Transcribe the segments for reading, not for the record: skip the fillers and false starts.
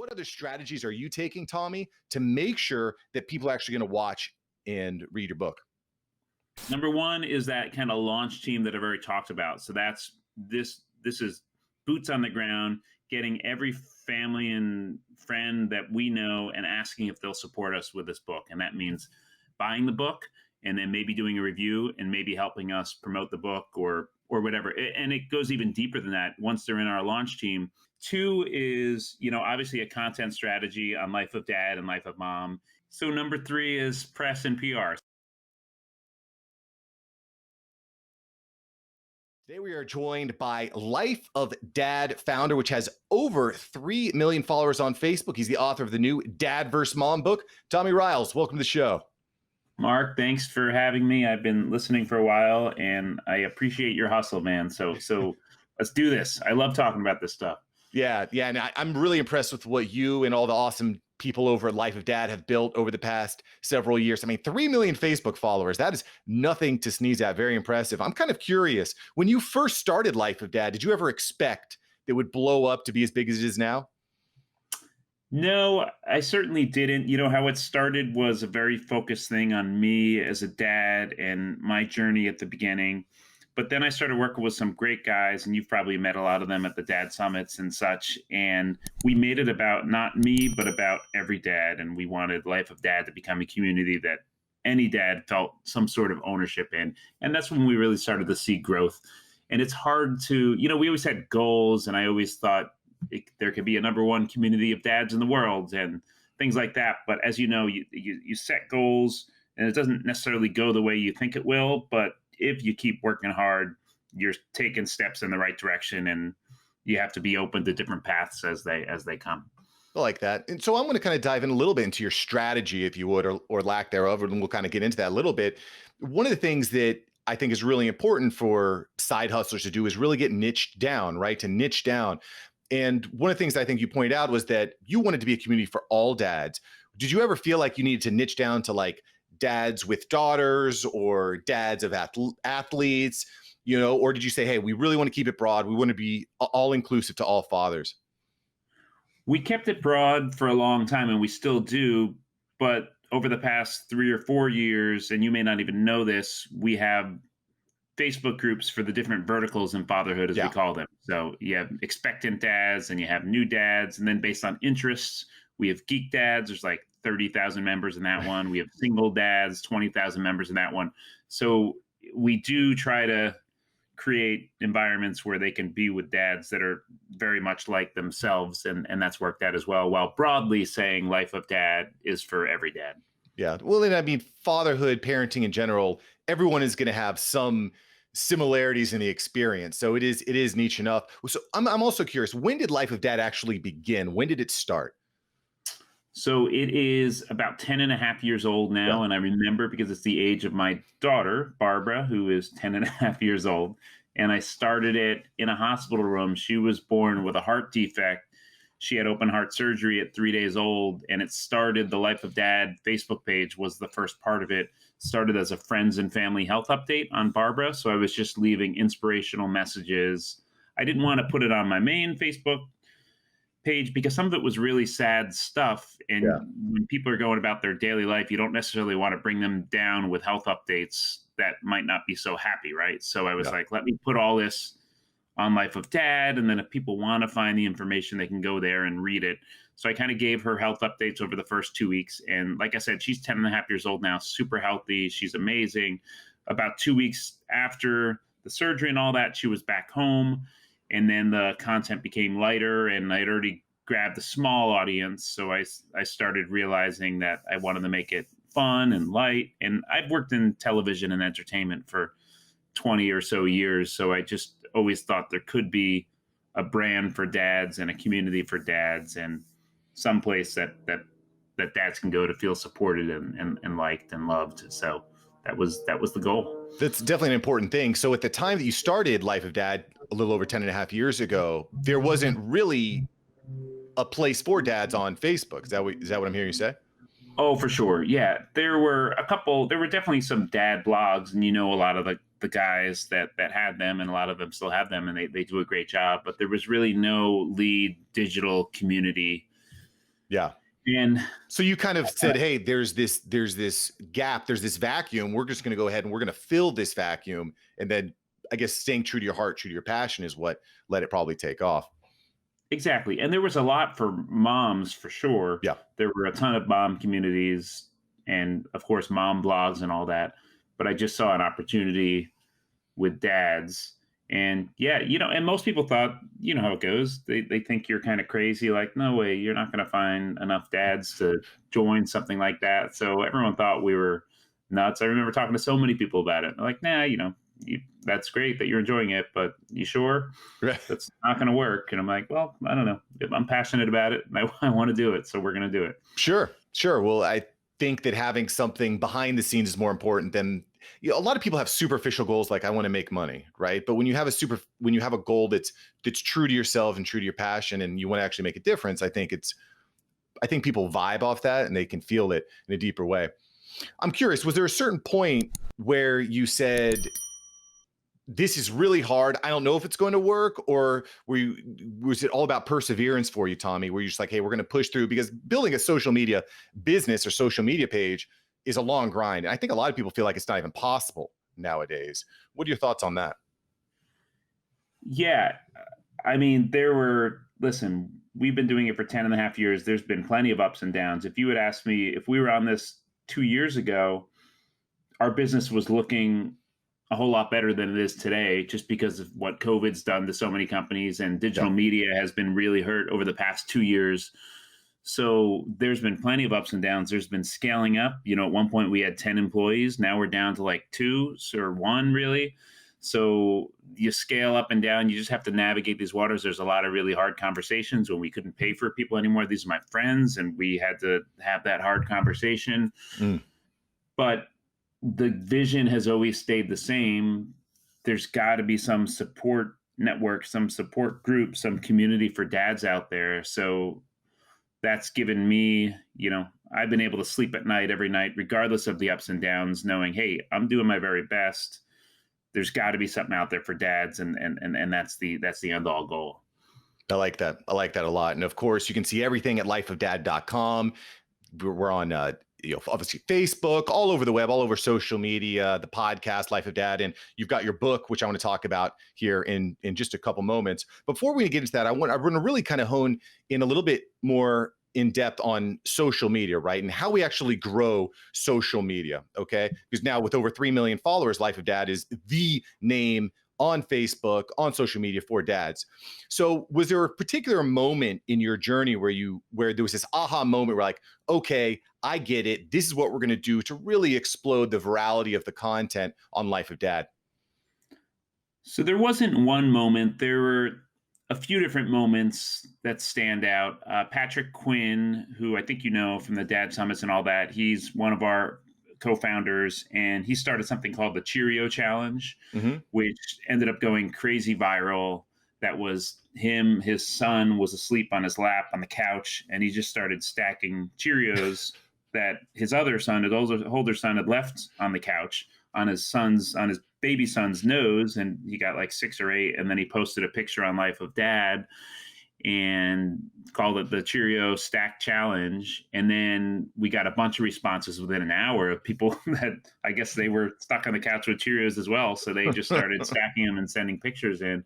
What other strategies are you taking, Tommy, to make sure that people are actually going to watch and read your book? Number one is that kind of launch team that I've already talked about. So that's this. This is boots on the ground, getting every family and friend that we know and asking if they'll support us with this book. And that means buying the book and then maybe doing a review and maybe helping us promote the book or whatever. And it goes even deeper than that once they're in our launch team. Two is, obviously a content strategy on Life of Dad and Life of Mom. So number three is press and PR. Today we are joined by Life of Dad founder, which has over 3 million followers on Facebook. He's the author of the new Dad vs. Mom book. Tommy Riles, welcome to the show. Mark, thanks for having me. I've been listening for a while, and I appreciate your hustle, man. So let's do this. I love talking about this stuff. Yeah, and I'm really impressed with what you and all the awesome people over at Life of Dad have built over the past several years. I mean, 3 million Facebook followers, that is nothing to sneeze at. Very impressive. I'm kind of curious, when you first started Life of Dad, did you ever expect it would blow up to be as big as it is now? No, I certainly didn't. How it started was a very focused thing on me as a dad and my journey at the beginning. But then I started working with some great guys, and you've probably met a lot of them at the dad summits and such. And we made it about not me, but about every dad. And we wanted Life of Dad to become a community that any dad felt some sort of ownership in. And that's when we really started to see growth. And it's hard to, we always had goals, and I always thought there could be a number one community of dads in the world and things like that. But as you know, you set goals, and it doesn't necessarily go the way you think it will. But if you keep working hard, you're taking steps in the right direction, and you have to be open to different paths as they come. I like that. And so I'm going to kind of dive in a little bit into your strategy, if you would, or lack thereof, and we'll kind of get into that a little bit. One of the things that I think is really important for side hustlers to do is really get niched down, right? To niche down. And one of the things I think you pointed out was that you wanted to be a community for all dads. Did you ever feel like you needed to niche down to like dads with daughters or dads of athletes, or did you say, hey, we really want to keep it broad. We want to be all inclusive to all fathers? We kept it broad for a long time, and we still do. But over the past 3 or 4 years, and you may not even know this, we have Facebook groups for the different verticals in fatherhood, as we call them. So you have expectant dads and you have new dads. And then based on interests, we have geek dads. There's like 30,000 members in that one. We have single dads, 20,000 members in that one. So we do try to create environments where they can be with dads that are very much like themselves. And that's worked out as well, while broadly saying Life of Dad is for every dad. Yeah. Well, and I mean, fatherhood, parenting in general, everyone is going to have some similarities in the experience. So it is niche enough. So I'm also curious, when did Life of Dad actually begin? When did it start? So it is about 10 and a half years old now. Yeah. And I remember because it's the age of my daughter, Barbara, who is 10 and a half years old. And I started it in a hospital room. She was born with a heart defect. She had open heart surgery at 3 days old. And it started, the Life of Dad Facebook page was the first part of it. Started as a friends and family health update on Barbara. So I was just leaving inspirational messages. I didn't want to put it on my main Facebook page because some of it was really sad stuff. And when people are going about their daily life, you don't necessarily want to bring them down with health updates that might not be so happy, right? So I was like, let me put all this on Life of Dad. And then if people want to find the information, they can go there and read it. So I kind of gave her health updates over the first 2 weeks. And like I said, she's 10 and a half years old now, super healthy. She's amazing. About 2 weeks after the surgery and all that, she was back home. And then the content became lighter, and I'd already grabbed a small audience. So I started realizing that I wanted to make it fun and light. And I've worked in television and entertainment for 20 or so years. So I just always thought there could be a brand for dads and a community for dads and someplace that dads can go to feel supported and liked and loved. So that was the goal. That's definitely an important thing. So at the time that you started Life of Dad, a little over 10 and a half years ago, there wasn't really a place for dads on Facebook. Is that what I'm hearing you say? Oh, for sure. Yeah. There were definitely some dad blogs, and a lot of the guys that had them, and a lot of them still have them, and they do a great job. But there was really no lead digital community Yeah. And So you kind of said, "Hey, there's this gap, there's this vacuum. We're just going to go ahead and we're going to fill this vacuum." And then I guess staying true to your heart, true to your passion is what let it probably take off. exactly. And there was a lot for moms for sure. Yeah. There were a ton of mom communities and of course mom blogs and all that. But I just saw an opportunity with dads. And yeah, and most people thought, you know how it goes. They think you're kind of crazy, like, no way, you're not gonna find enough dads to join something like that. So everyone thought we were nuts. I remember talking to so many people about it. They're like, nah, that's great that you're enjoying it, but you sure Right. that's not gonna work? And I'm like, well, I don't know. I'm passionate about it and I want to do it, so we're gonna do it. Sure. Sure. Well, I think that having something behind the scenes is more important than a lot of people have superficial goals like I want to make money, right? But when you have a goal that's true to yourself and true to your passion and you want to actually make a difference, I think people vibe off that and they can feel it in a deeper way. I'm curious, was there a certain point where you said, this is really hard. I don't know if it's going to work, or was it all about perseverance for you, Tommy? Were you just like, hey, we're going to push through? Because building a social media business or social media page is a long grind. And I think a lot of people feel like it's not even possible nowadays. What are your thoughts on that? Yeah. Listen, we've been doing it for 10 and a half years. There's been plenty of ups and downs. If you had asked me if we were on this 2 years ago, our business was looking a whole lot better than it is today, just because of what COVID's done to so many companies and Yeah. digital media has been really hurt over the past 2 years. So there's been plenty of ups and downs. There's been scaling up. At one point we had 10 employees. Now we're down to like two or one, really. So you scale up and down. You just have to navigate these waters. There's a lot of really hard conversations when we couldn't pay for people anymore. These are my friends, and we had to have that hard conversation. Mm. But the vision has always stayed the same. There's got to be some support network, some support group, some community for dads out there. So that's given me, I've been able to sleep at night every night, regardless of the ups and downs, knowing, hey, I'm doing my very best. There's got to be something out there for dads, and that's the end all goal. I like that. I like that a lot. And of course, you can see everything at lifeofdad.com. We're on obviously Facebook, all over the web, all over social media, the podcast Life of Dad, and you've got your book, which I want to talk about here in just a couple moments. Before we get into that, I want to really kind of hone in a little bit more in depth on social media, right? And how we actually grow social media. Okay. Because now with over 3 million followers, Life of Dad is the name on Facebook, on social media for dads. So was there a particular moment in your journey where there was this aha moment where like, okay, I get it. This is what we're going to do to really explode the virality of the content on Life of Dad? So there wasn't one moment. There were a few different moments that stand out. Patrick Quinn, who I think you know from the Dad Summits and all that, he's one of our co-founders, and he started something called the Cheerio Challenge, Mm-hmm. which ended up going crazy viral. That was him. His son was asleep on his lap on the couch, and he just started stacking Cheerios that his older son had left on the couch on his baby son's nose, and he got like 6 or 8, and then he posted a picture on Life of Dad and called it the Cheerio Stack Challenge. And then we got a bunch of responses within an hour of people that I guess they were stuck on the couch with Cheerios as well. So they just started stacking them and sending pictures in.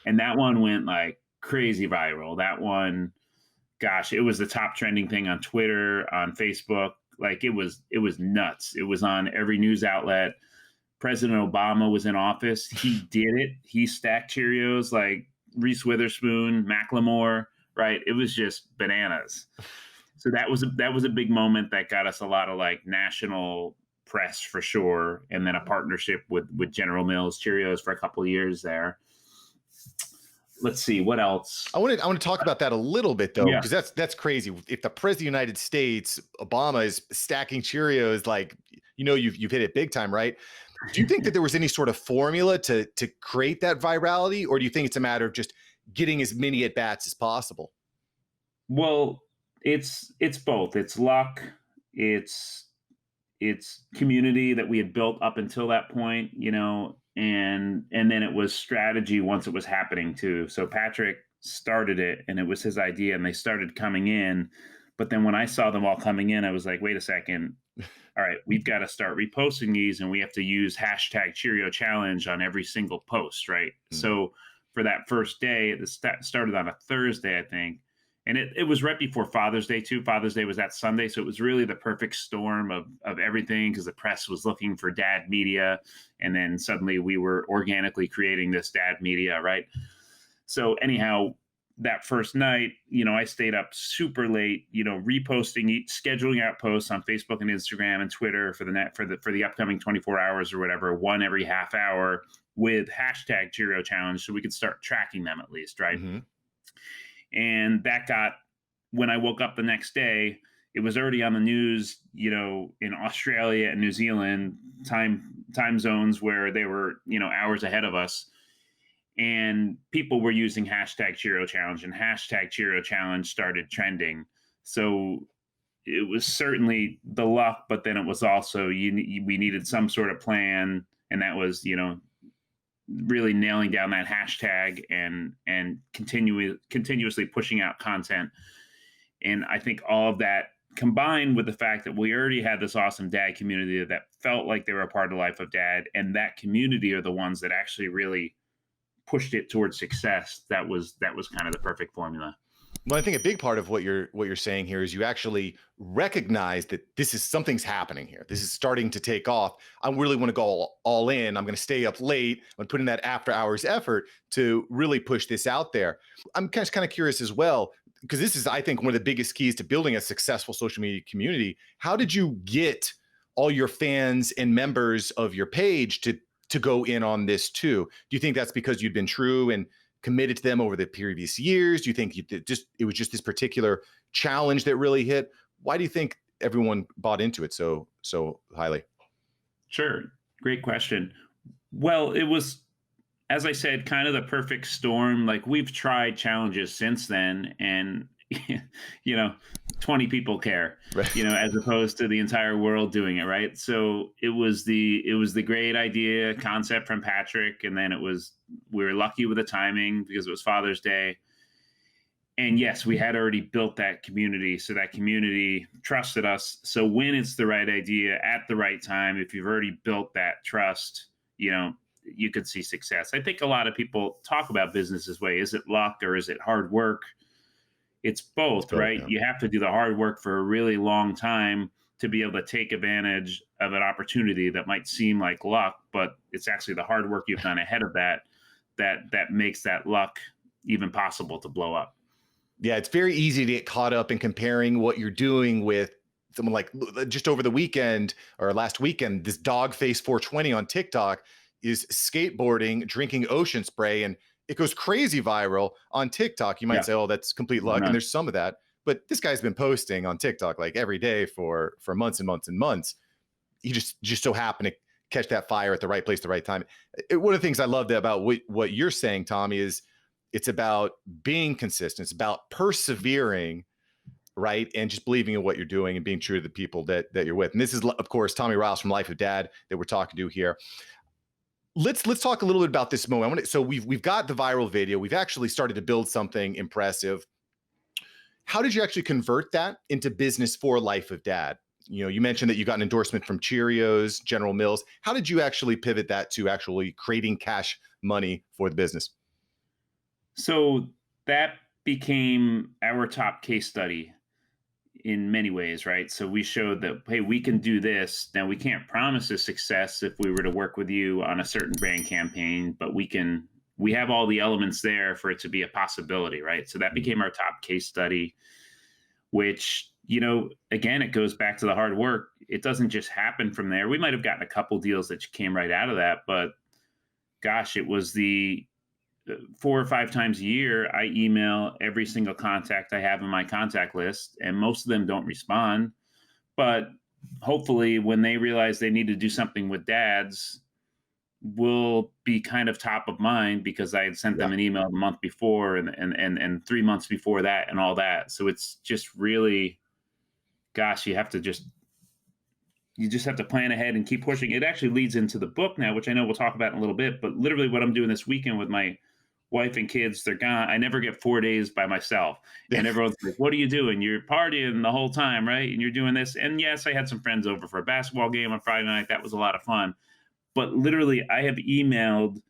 And that one went like crazy viral. That one, gosh, it was the top trending thing on Twitter, on Facebook. Like it was nuts. It was on every news outlet. President Obama was in office. He did it. He stacked Cheerios like Reese Witherspoon, Macklemore, right? It was just bananas. So that was a big moment that got us a lot of like national press for sure, and then a partnership with General Mills Cheerios for a couple of years there. Let's see what else. I want to talk about that a little bit though, Yeah. because that's crazy. If the president of the United States, Obama, is stacking Cheerios, like you've hit it big time, right? Do you think that there was any sort of formula to create that virality, or do you think it's a matter of just getting as many at bats as possible? Well, it's both. It's luck. It's community that we had built up until that point, and then it was strategy once it was happening too. So Patrick started it, and it was his idea, and they started coming in. But then when I saw them all coming in, I was like, wait a second. All right, we've got to start reposting these, and we have to use hashtag Cheerio challenge on every single post, right? Mm. So for that first day, started on a Thursday, I think. And it was right before Father's Day, too. Father's Day was that Sunday. So it was really the perfect storm of everything because the press was looking for dad media. And then suddenly we were organically creating this dad media, right? So anyhow, that first night, I stayed up super late, reposting, scheduling out posts on Facebook and Instagram and Twitter for the upcoming 24 hours or whatever, one every half hour with hashtag Cheerio challenge, so we could start tracking them at least, right? Hmm. And that got when I woke up the next day, it was already on the news, in Australia and New Zealand time zones where they were, hours ahead of us, and people were using hashtag Cheerio challenge, and hashtag Cheerio challenge started trending. So it was certainly the luck, but then it was also we needed some sort of plan, and that was really nailing down that hashtag and continuously pushing out content. And I think all of that combined with the fact that we already had this awesome dad community that felt like they were a part of the life of dad, and that community are the ones that actually really pushed it towards success. That was kind of the perfect formula. Well, I think a big part of what you're saying here is you actually recognize that this is something's happening here. This is starting to take off. I really want to go all in. I'm going to stay up late. I'm going to put in that after hours effort to really push this out there. I'm kind of curious as well, because this is, I think, one of the biggest keys to building a successful social media community. How did you get all your fans and members of your page to go in on this too? Do you think that's because you'd been true and committed to them over the previous years? Do you think it was just this particular challenge that really hit? Why do you think everyone bought into it so highly? Sure. Great question. Well, it was, as I said, kind of the perfect storm. Like, we've tried challenges since then, and you know 20 people care, Right. as opposed to the entire world doing it, right? So it was the great idea concept from Patrick, and then we were lucky with the timing because it was Father's Day. And yes, we had already built that community, so that community trusted us. So when it's the right idea at the right time, if you've already built that trust, you could see success. I think a lot of people talk about business this way. Is it luck or is it hard work? It's It's both, both, right? yeah. You have to do the hard work for a really long time to be able to take advantage of an opportunity that might seem like luck, but it's actually the hard work you've done ahead of that makes that luck even possible to blow up. Yeah, it's very easy to get caught up in comparing what you're doing with someone like just over the weekend or last weekend, this dog face 420 on TikTok is skateboarding, drinking ocean spray, and it goes crazy viral on TikTok. You might Yeah, say, oh, that's complete luck. And no, there's some of that. But this guy's been posting on TikTok like every day for months and months and months. He just so happened to catch that fire at the right place, the right time. One of the things I loved about what you're saying, Tommy, is it's about being consistent. It's about persevering, right? And just believing in what you're doing and being true to the people that you're with. And this is, of course, Tommy Riles from Life of Dad that we're talking to here. Let's talk a little bit about this moment. So we've got the viral video. We've actually started to build something impressive. How did you actually convert that into business for Life of Dad? You mentioned that you got an endorsement from Cheerios, General Mills. How did you actually pivot that to actually creating cash money for the business? So that became our top case study in many ways, right? So we showed that, hey, we can do this. Now, we can't promise a success if we were to work with you on a certain brand campaign, but we have all the elements there for it to be a possibility, right? So that became our top case study, which, again, it goes back to the hard work. It doesn't just happen from there. We might have gotten a couple deals that came right out of that, but gosh, it was the 4 or 5 times a year, I email every single contact I have in my contact list, and most of them don't respond. But hopefully, when they realize they need to do something with dads, will be kind of top of mind because I had sent Yeah. them an email the month before and 3 months before that and all that. So it's just really, gosh, you just have to plan ahead and keep pushing. It actually leads into the book now, which I know we'll talk about in a little bit. But literally, what I'm doing this weekend with my wife and kids, they're gone. I never get 4 days by myself. Yeah. And everyone's like, what are you doing? You're partying the whole time, right? And you're doing this. And yes, I had some friends over for a basketball game on Friday night. That was a lot of fun. But literally, I have emailed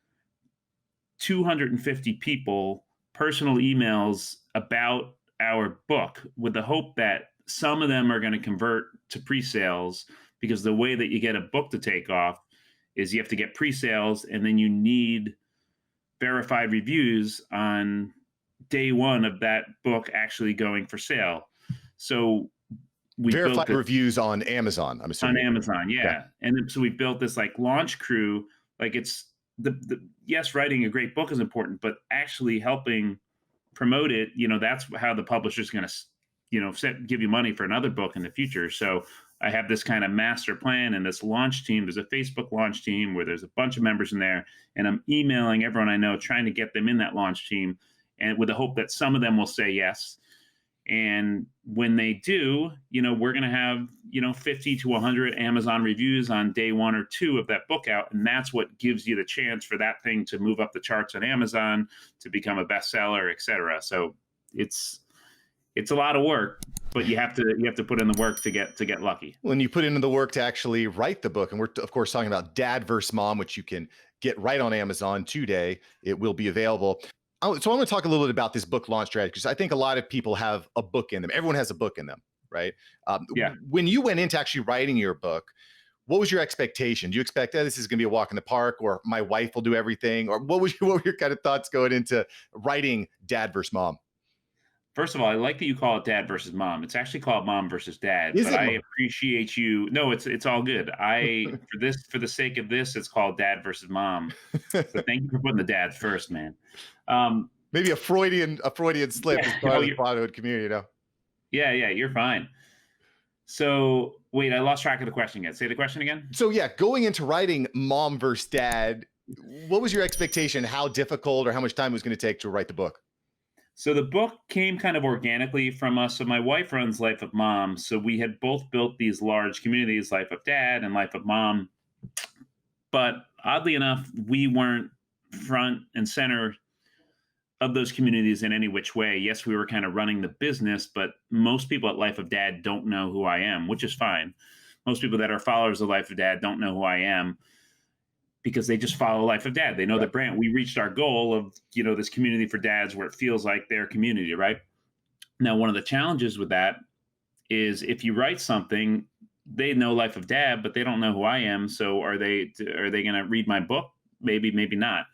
250 people personal emails about our book with the hope that some of them are going to convert to pre-sales, because the way that you get a book to take off is you have to get pre-sales, and then you need verified reviews on day one of that book actually going for sale. So we built Verified this reviews on Amazon, I'm on assuming. Amazon, Okay. yeah. And then, so we built this like launch crew. Like, it's the yes, writing a great book is important, but actually helping promote it, that's how the publisher's going to, give you money for another book in the future. So I have this kind of master plan and this launch team. There's a Facebook launch team where there's a bunch of members in there, and I'm emailing everyone I know, trying to get them in that launch team, and with the hope that some of them will say yes. And when they do, we're going to have, 50 to 100 Amazon reviews on day 1 or 2 of that book out. And that's what gives you the chance for that thing to move up the charts on Amazon, to become a bestseller, et cetera. So it's a lot of work, but you have to put in the work to get lucky. When you put in the work to actually write the book, and we're of course talking about Dad versus Mom, which you can get right on Amazon today. It will be available. So I want to talk a little bit about this book launch strategy, because I think a lot of people have a book in them. Everyone has a book in them, right? Yeah. When you went into actually writing your book, what was your expectation? Do you expect, this is going to be a walk in the park, or my wife will do everything? Or what were your kind of thoughts going into writing Dad versus Mom? First of all, I like that you call it Dad versus Mom. It's actually called Mom versus Dad, Is but it I Mom? appreciate you. No, it's all good. For the sake of this, it's called Dad versus Mom. So thank you for putting the dads first, man. Um, Maybe a Freudian slip yeah, as part oh, of the fatherhood community, yeah, you're fine. So wait, I lost track of the question again. Say the question again. So yeah, going into writing Mom versus Dad, what was your expectation? How difficult or how much time it was going to take to write the book? So the book came kind of organically from us. So my wife runs Life of Mom. So we had both built these large communities, Life of Dad and Life of Mom. But oddly enough, we weren't front and center of those communities in any which way. Yes, we were kind of running the business, but most people at Life of Dad don't know who I am, which is fine. Most people that are followers of Life of Dad don't know who I am, because they just follow Life of Dad. They know the brand. We reached our goal of, this community for dads where it feels like their community, right? Now, one of the challenges with that is if you write something, they know Life of Dad, but they don't know who I am. So are they going to read my book? Maybe, maybe not.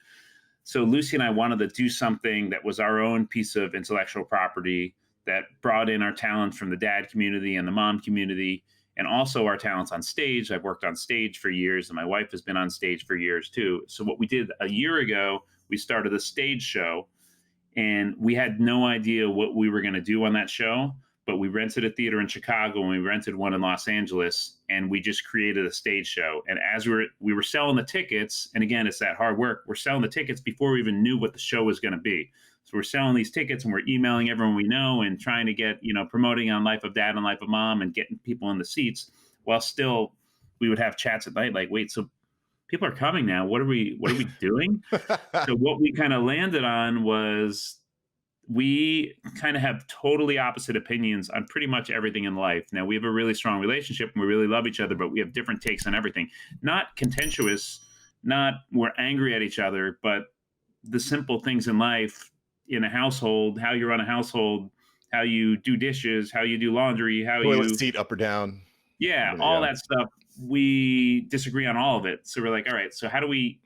So Lucy and I wanted to do something that was our own piece of intellectual property that brought in our talents from the dad community and the mom community, and also our talents on stage. I've worked on stage for years, and my wife has been on stage for years too. So what we did a year ago, we started a stage show, and we had no idea what we were going to do on that show, but we rented a theater in Chicago and we rented one in Los Angeles, and we just created a stage show. And as we were selling the tickets, and again, it's that hard work. We're selling the tickets before we even knew what the show was going to be. So we're selling these tickets and we're emailing everyone we know and trying to get, promoting on Life of Dad and Life of Mom and getting people in the seats, while still we would have chats at night like, wait, so people are coming now. What are we doing? So what we kind of landed on was, we kind of have totally opposite opinions on pretty much everything in life. Now, we have a really strong relationship and we really love each other, but we have different takes on everything. Not contentious, not we're angry at each other, but the simple things in life, in a household, how you run a household, how you do dishes, how you do laundry, how Toilet you, seat up or down. yeah, all Yeah. that stuff. We disagree on all of it. So we're like, all right, so how do we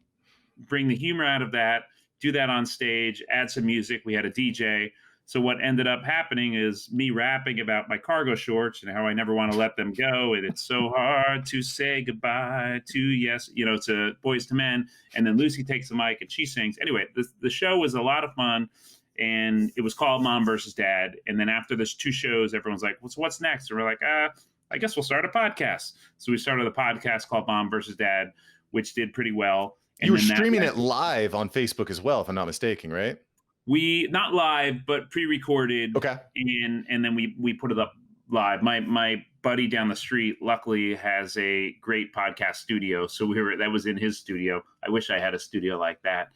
bring the humor out of that, do that on stage, add some music? We had a DJ. So what ended up happening is me rapping about my cargo shorts and how I never want to let them go. And it's so hard to say goodbye to, yes, to Boys to Men. And then Lucy takes the mic and she sings. Anyway, the show was a lot of fun. And it was called Mom versus Dad. And then after this 2 shows, everyone's like, well, so what's next? And we're like, I guess we'll start a podcast. So we started a podcast called Mom versus Dad, which did pretty well. And You were then streaming it live on Facebook as well, if I'm not mistaken, right? we, not live, but pre-recorded. Okay. And then we put it up live. My buddy down the street, luckily, has a great podcast studio. So that was in his studio. I wish I had a studio like that.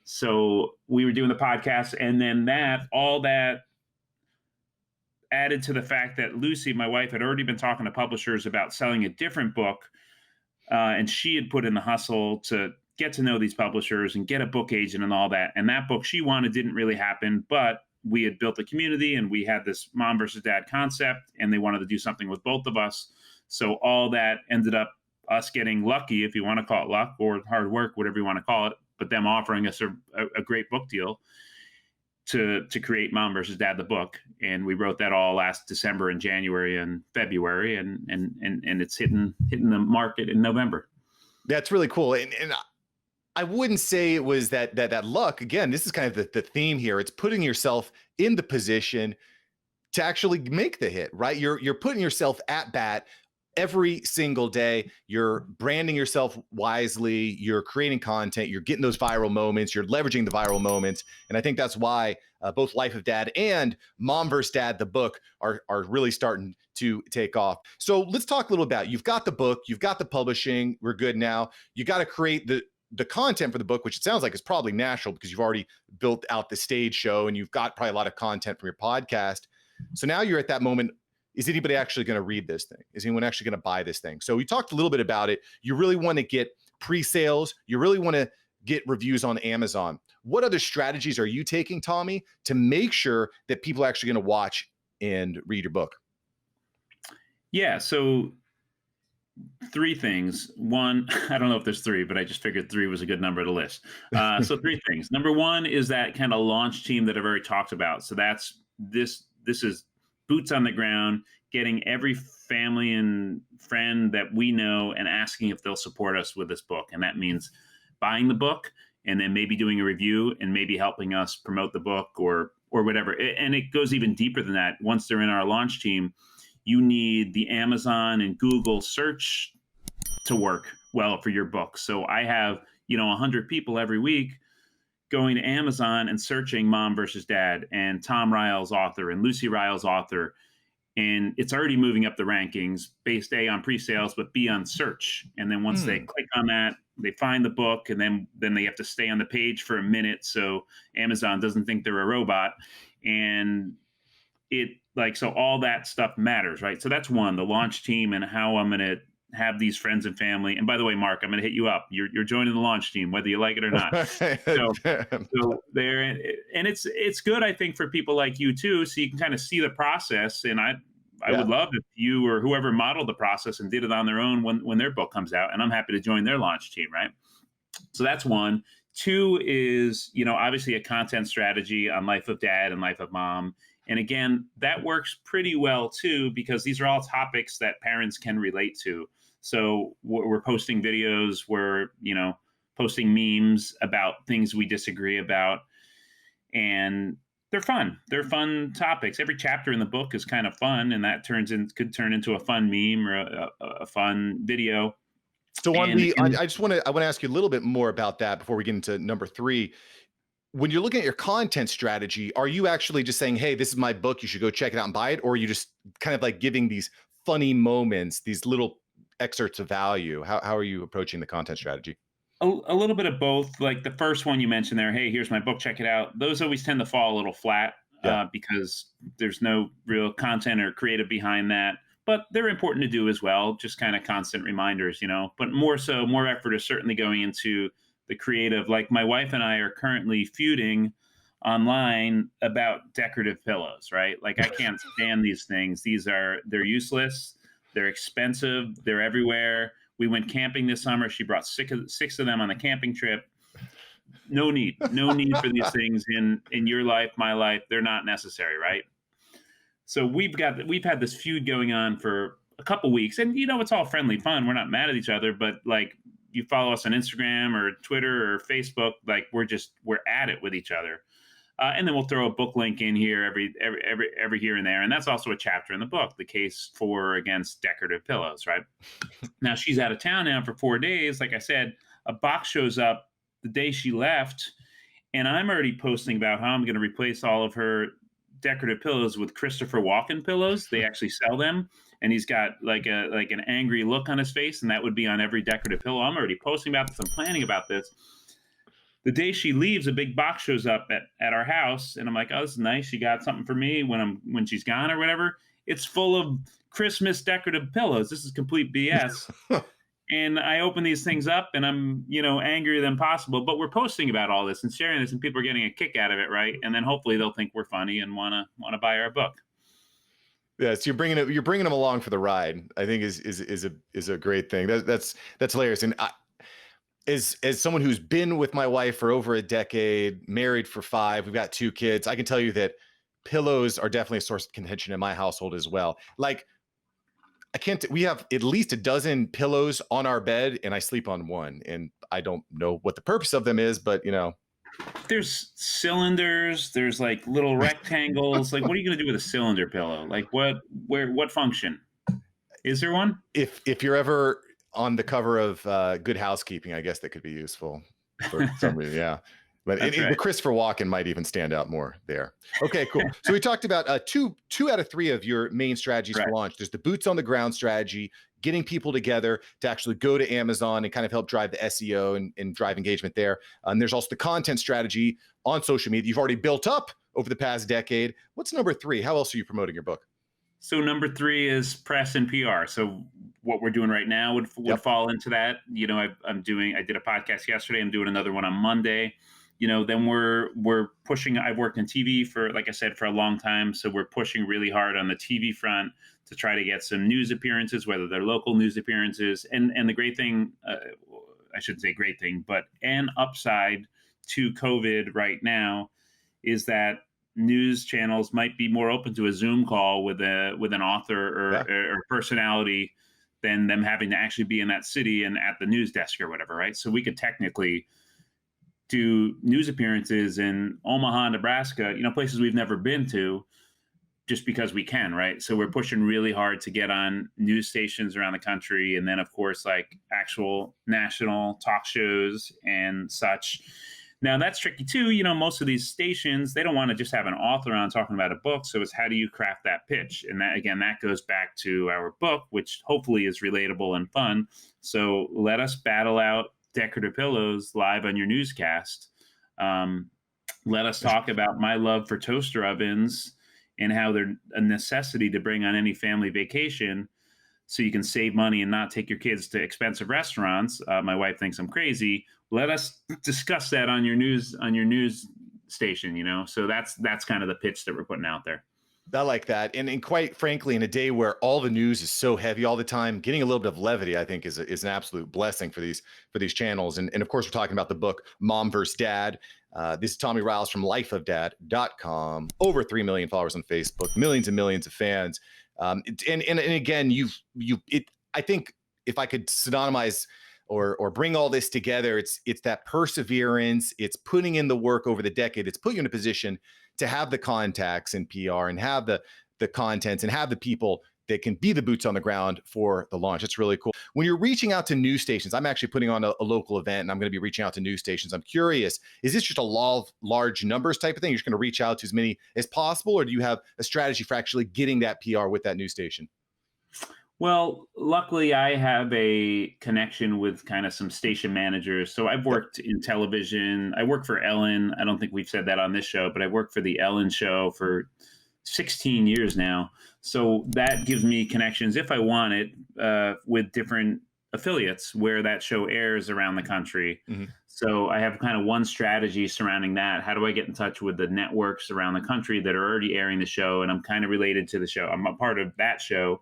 So we were doing the podcast, and then all that added to the fact that Lucy, my wife, had already been talking to publishers about selling a different book, and she had put in the hustle to get to know these publishers and get a book agent and all that. And that book she wanted didn't really happen, but we had built a community and we had this mom versus dad concept, and they wanted to do something with both of us. So all that ended up us getting lucky, if you want to call it luck or hard work, whatever you want to call it, but them offering us a great book deal to create Mom versus Dad the book. And we wrote that all last December and January and February, and it's hitting the market in November. That's really cool. And I wouldn't say it was that luck. Again, this is kind of the theme here. It's putting yourself in the position to actually make the hit, right? You're putting yourself at bat every single day. You're branding yourself wisely. You're creating content. You're getting those viral moments. You're leveraging the viral moments. And I think that's why both Life of Dad and Mom vs. Dad, the book, are really starting to take off. So let's talk a little about, you've got the book, you've got the publishing. We're good now. You got to create the content for the book, which it sounds like is probably natural because you've already built out the stage show and you've got probably a lot of content from your podcast. So now you're at that moment. Is anybody actually going to read this thing? Is anyone actually going to buy this thing? So we talked a little bit about it. You really want to get pre-sales. You really want to get reviews on Amazon. What other strategies are you taking, Tommy, to make sure that people are actually going to watch and read your book? Yeah. So 3 things. One, I don't know if there's 3, but I just figured 3 was a good number to list. So 3 things. Number 1 is that kind of launch team that I've already talked about. So that's this is boots on the ground, getting every family and friend that we know and asking if they'll support us with this book. And that means buying the book and then maybe doing a review and maybe helping us promote the book or whatever. And it goes even deeper than that. Once they're in our launch team, you need the Amazon and Google search to work well for your book. So I have, 100 people every week going to Amazon and searching Mom versus Dad and Tom Riles author and Lucy Riles author. And it's already moving up the rankings based A on pre-sales, but B on search. And then once they click on that, they find the book, and then they have to stay on the page for a minute so Amazon doesn't think they're a robot. And so all that stuff matters, right? So that's one, the launch team and how I'm going to have these friends and family. And by the way, Mark, I'm going to hit you up. You're joining the launch team, whether you like it or not. So there, and it's good, I think, for people like you too, so you can kind of see the process. And I would love if you or whoever modeled the process and did it on their own when their book comes out. And I'm happy to join their launch team, right? So that's 1. 2 is, obviously a content strategy on Life of Dad and Life of Mom. And again, that works pretty well too, because these are all topics that parents can relate to. So we're posting videos, we're, posting memes about things we disagree about. And they're fun. They're fun topics. Every chapter in the book is kind of fun, and that could turn into a fun meme or a fun video. So I want to ask you a little bit more about that before we get into number 3. When you're looking at your content strategy, are you actually just saying, hey, this is my book, you should go check it out and buy it? Or are you just kind of like giving these funny moments, these little excerpts of value? How are you approaching the content strategy? A little bit of both. Like the first one you mentioned there, hey, here's my book, check it out. Those always tend to fall a little flat because there's no real content or creative behind that. But they're important to do as well, just kind of constant reminders, But more effort is certainly going into the creative. Like my wife and I are currently feuding online about decorative pillows, right? Like I can't stand these things. They're useless. They're expensive. They're everywhere. We went camping this summer. She brought 6 of them on the camping trip. No need for these things in your life, my life. They're not necessary, right? So we've had this feud going on for a couple weeks, and it's all friendly fun. We're not mad at each other, but like you follow us on Instagram or Twitter or Facebook, like we're at it with each other. And then we'll throw a book link in here every here and there. And that's also a chapter in the book, the case for or against decorative pillows, right? Now she's out of town now for 4 days. Like I said, a box shows up the day she left, and I'm already posting about how I'm going to replace all of her decorative pillows with Christopher Walken pillows. They actually sell them. And he's got like an angry look on his face, and that would be on every decorative pillow. I'm already posting about this. I'm planning about this. The day she leaves, a big box shows up at our house, and I'm like, "Oh, this is nice. She got something for me when she's gone or whatever." It's full of Christmas decorative pillows. This is complete BS. And I open these things up, and I'm, angrier than possible. But we're posting about all this and sharing this, and people are getting a kick out of it, right? And then hopefully they'll think we're funny and wanna buy our book. Yes, you're bringing them along for the ride. I think is a great thing. That's hilarious. And as someone who's been with my wife for over a decade, married for 5, we've got 2 kids, I can tell you that pillows are definitely a source of contention in my household as well. Like, I can't, we have at least a dozen pillows on our bed and I sleep on one. And I don't know what the purpose of them is, but There's cylinders, there's like little rectangles. Like, what are you going to do with a cylinder pillow? Like, what function? Is there one? if you're ever on the cover of Good Housekeeping, I guess that could be useful for some reason. Yeah. But That's right. Christopher Walken might even stand out more there. Okay, cool. So we talked about two out of 3 of your main strategies Right. for launch. There's the boots on the ground strategy, getting people together to actually go to Amazon and kind of help drive the SEO and drive engagement there. There's also the content strategy on social media you've already built up over the past decade. What's number 3? How else are you promoting your book? So number 3 is press and PR. So what we're doing right now would Yep. fall into that. I did a podcast yesterday. I'm doing another one on Monday. Then we're pushing. I've worked in TV for, like I said, for a long time. So we're pushing really hard on the TV front to try to get some news appearances, whether they're local news appearances. And the great thing, I shouldn't say great thing, but an upside to COVID right now is that news channels might be more open to a Zoom call with an author Yeah. or personality than them having to actually be in that city and at the news desk or whatever, right? So we could technically do news appearances in Omaha, Nebraska, places we've never been to, just because we can, right? So we're pushing really hard to get on news stations around the country, and then of course like actual national talk shows and such. Now that's tricky too. Most of these stations, they don't want to just have an author on talking about a book. So it's, how do you craft that pitch? And that, again, that goes back to our book, which hopefully is relatable and fun. So let us battle out decorative pillows live on your newscast. Let us talk about my love for toaster ovens and how they're a necessity to bring on any family vacation, so you can save money and not take your kids to expensive restaurants. My wife thinks I'm crazy. Let us discuss that on your news station. So that's kind of the pitch that we're putting out there. I like that. And quite frankly, in a day where all the news is so heavy all the time, getting a little bit of levity, I think, is an absolute blessing for these channels. And of course, we're talking about the book Mom vs. Dad. This is Tommy Riles from lifeofdad.com. Over 3 million followers on Facebook, millions and millions of fans. And again, I think if I could synonymize or bring all this together, it's that perseverance, it's putting in the work over the decade. It's put you in a position to have the contacts and PR and have the contents and have the people that can be the boots on the ground for the launch. It's really cool. When you're reaching out to news stations, I'm actually putting on a local event and I'm going to be reaching out to news stations. I'm curious, is this just a law of large numbers type of thing? You're just going to reach out to as many as possible, or do you have a strategy for actually getting that PR with that news station? Well, luckily I have a connection with kind of some station managers. So I've worked in television. I work for Ellen. I don't think we've said that on this show, but I worked for the Ellen show for 16 years now. So that gives me connections, if I want it, with different affiliates where that show airs around the country. Mm-hmm. So I have kind of one strategy surrounding that. How do I get in touch with the networks around the country that are already airing the show? And I'm kind of related to the show. I'm a part of that show.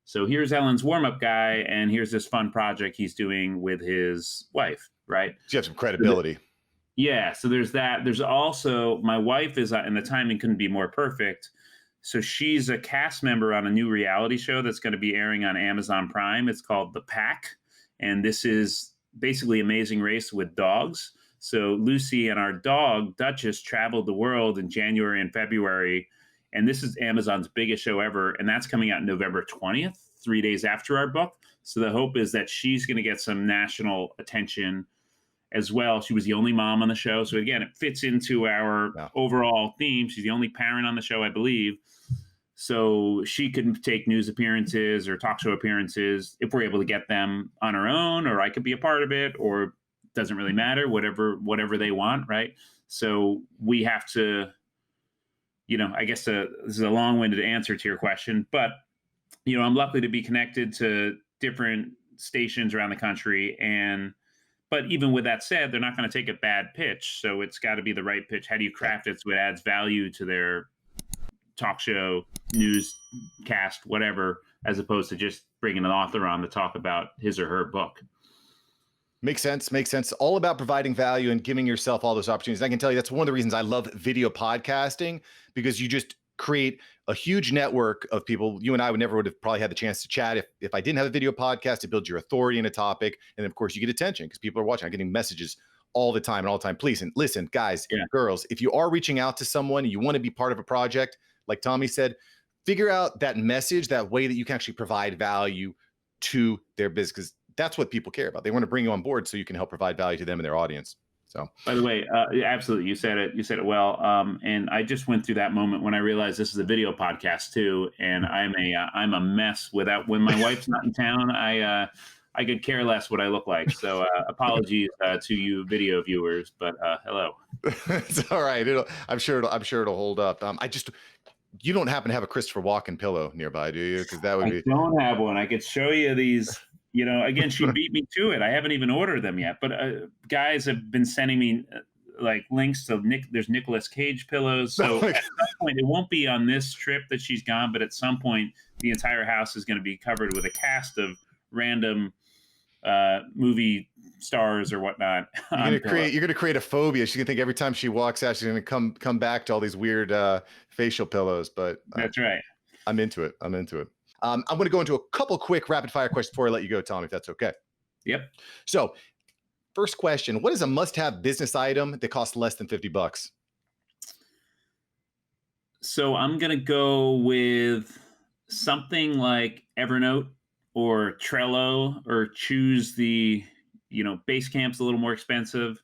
So here's Ellen's warm-up guy, and here's this fun project he's doing with his wife, right? So you have some credibility. Yeah, so there's that. There's also, my wife is, and the timing couldn't be more perfect. So she's a cast member on a new reality show that's going to be airing on Amazon Prime. It's called The Pack, and this is basically Amazing Race with dogs. So Lucy and our dog, Duchess, traveled the world in January and February. And this is Amazon's biggest show ever. And that's coming out November 20th, 3 days after our book. So the hope is that she's going to get some national attention as well. She was the only mom on the show. So again, it fits into our overall theme. She's the only parent on the show, I believe. So she could take news appearances or talk show appearances if we're able to get them on her own, or I could be a part of it, or doesn't really matter, whatever they want, right? So we have to, I guess this is a long-winded answer to your question, but I'm lucky to be connected to different stations around the country. And but even with that said, they're not going to take a bad pitch. So it's got to be the right pitch. How do you Yeah. craft it so it adds value to their talk show, newscast, whatever, as opposed to just bringing an author on to talk about his or her book? Makes sense. Makes sense. All about providing value and giving yourself all those opportunities. I can tell you that's one of the reasons I love video podcasting, because you just create a huge network of people. You and I would have probably had the chance to chat if I didn't have a video podcast. It builds your authority in a topic. And of course, you get attention because people are watching. I'm getting messages all the time and all the time. Please, and listen, guys and girls, if you are reaching out to someone and you want to be part of a project, like Tommy said, figure out that message, that way that you can actually provide value to their business, because that's what people care about. They want to bring you on board so you can help provide value to them and their audience. So, by the way, absolutely, you said it. You said it well. And I just went through that moment when I realized this is a video podcast too, and I'm a mess without. When my wife's not in town, I could care less what I look like. So apologies to you video viewers, but hello. It's all right. I'm sure it'll hold up. You don't happen to have a Christopher Walken pillow nearby, do you? Because that would be. I don't have one. I could show you these. Again, she beat me to it. I haven't even ordered them yet, but guys have been sending me like links to there's Nicolas Cage pillows. So at some point, it won't be on this trip that she's gone, but at some point, the entire house is going to be covered with a cast of random movie stars or whatnot. You're gonna create a phobia. She's gonna think every time she walks out, she's gonna come back to all these weird facial pillows. But that's right. I'm into it. I'm going to go into a couple quick rapid fire questions before I let you go, Tom, if that's okay. Yep. So, first question: what is a must-have business item that costs less than $50? So I'm gonna go with something like Evernote or Trello, or choose the Basecamp's a little more expensive.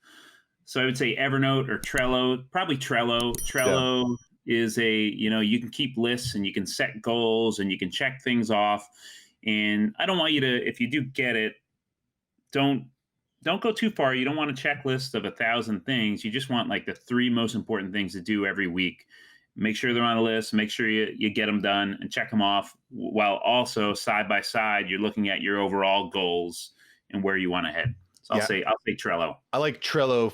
So I would say Evernote or Trello. Probably Trello. Trello. Yeah. Is you can keep lists and you can set goals and you can check things off. And I don't want you to, if you do get it, don't go too far. You don't want a checklist of 1,000 things. You just want like the 3 most important things to do every week. Make sure they're on a list, make sure you get them done and check them off, while also side by side, you're looking at your overall goals and where you want to head. So I'll say Trello. I like Trello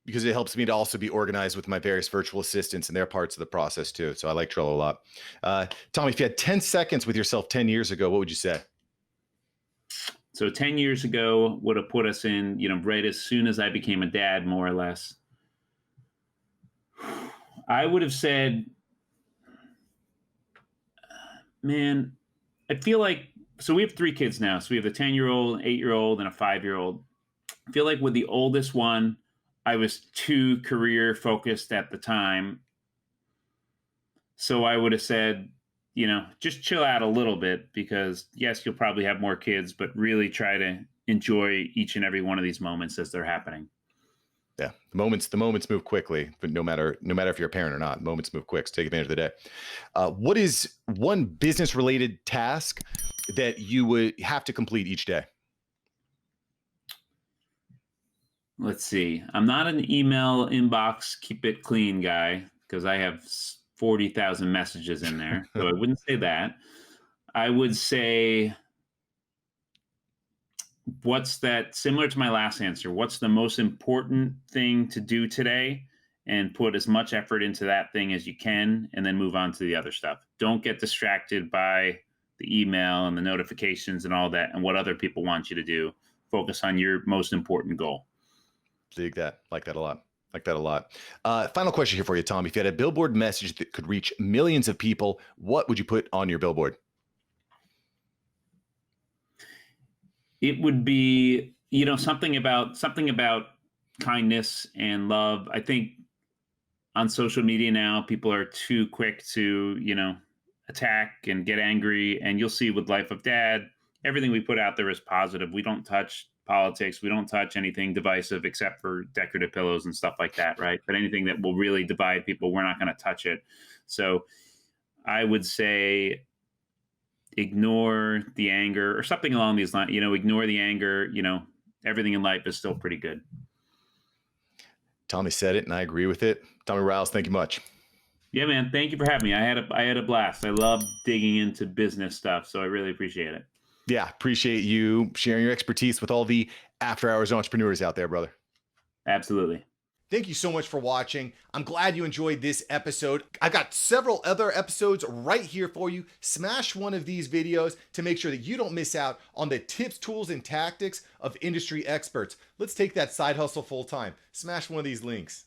because it helps me to also be organized with my various virtual assistants and their parts of the process too. So I like Trello a lot. Tommy, if you had 10 seconds with yourself 10 years ago, what would you say? So 10 years ago would have put us in, right as soon as I became a dad, more or less. I would have said, man, I feel like, so we have 3 kids now. So we have a 10-year-old, 8-year-old, and a 5-year-old. I feel like with the oldest one, I was too career focused at the time. So I would have said, just chill out a little bit, because yes, you'll probably have more kids, but really try to enjoy each and every one of these moments as they're happening. Yeah. The moments move quickly, but no matter if you're a parent or not, moments move quick. So take advantage of the day. What is one business related task that you would have to complete each day? Let's see. I'm not an email inbox, keep it clean guy, because I have 40,000 messages in there. So I wouldn't say that. I would say, similar to my last answer, what's the most important thing to do today, and put as much effort into that thing as you can, and then move on to the other stuff. Don't get distracted by the email and the notifications and all that and what other people want you to do. Focus on your most important goal. Dig that. Like that a lot. Final question here for you, Tom. If you had a billboard message that could reach millions of people, what would you put on your billboard? It would be, something about kindness and love. I think on social media now, people are too quick to, attack and get angry. And you'll see with Life of Dad, everything we put out there is positive. We don't touch politics. We don't touch anything divisive except for decorative pillows and stuff like that, right? But anything that will really divide people, we're not going to touch it. So I would say ignore the anger, or something along these lines. Ignore the anger, everything in life is still pretty good. Tommy said it, and I agree with it. Tommy Riles, thank you much. Yeah, man. Thank you for having me. I had a blast. I love digging into business stuff, so I really appreciate it. Yeah, appreciate you sharing your expertise with all the after hours entrepreneurs out there, brother. Absolutely. Thank you so much for watching. I'm glad you enjoyed this episode. I've got several other episodes right here for you. Smash one of these videos to make sure that you don't miss out on the tips, tools, and tactics of industry experts. Let's take that side hustle full time. Smash one of these links.